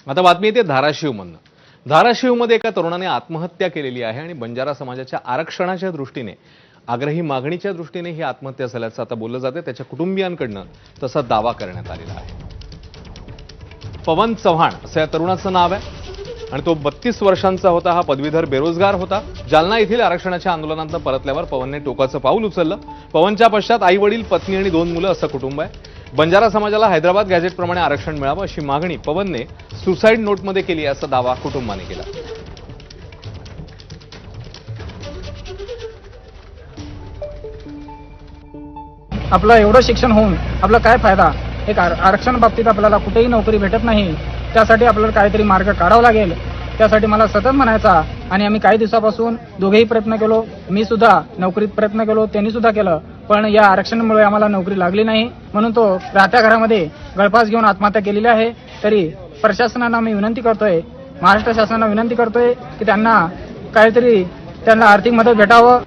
आता बातमी येते धाराशिवमधनं. धाराशिवमध्ये एका तरुणाने आत्महत्या केलेली आहे आणि बंजारा समाजाच्या आरक्षणाच्या दृष्टीने, आग्रही मागणीच्या दृष्टीने ही आत्महत्या झाल्याचं आता बोललं जाते. त्याच्या कुटुंबियांकडनं तसा दावा करण्यात आलेला आहे. पवन चव्हाण असं या तरुणाचं नाव आहे आणि तो 32 वर्षांचा होता. हा पदवीधर बेरोजगार होता. जालना येथील आरक्षणाच्या आंदोलनातून परतल्यावर पवनने टोकाचं पाऊल उचललं. पवनच्या पश्चात आई वडील, पत्नी आणि 2 मुलं असं कुटुंब आहे. बंजारा समाजाला हैदराबाद गॅझेटप्रमाणे आरक्षण मिळावं अशी मागणी पवनने सुसाईड नोटमध्ये केली असा दावा कुटुंबाने केला. आपलं एवढं शिक्षण होऊन आपला काय फायदा? एक आरक्षण बाबतीत आपल्याला कुठेही नोकरी भेटत नाही. त्यासाठी आपल्याला काहीतरी मार्ग काढावा लागेल. त्यासाठी मला सतत म्हणायचा आणि आम्ही काही दिवसापासून दोघेही प्रयत्न केलो. मी सुद्धा नोकरीत प्रयत्न केलो, त्यांनी सुद्धा केलं, पण या आरक्षणामुळे आम्हाला नोकरी लागली नाही. म्हणून तो राहत्या घरामध्ये गळफास घेऊन आत्महत्या केलेली आहे. तरी प्रशासनाला मी विनंती करतोय, महाराष्ट्र शासनाला विनंती करतोय की त्यांना काहीतरी आर्थिक मदत भेटावं.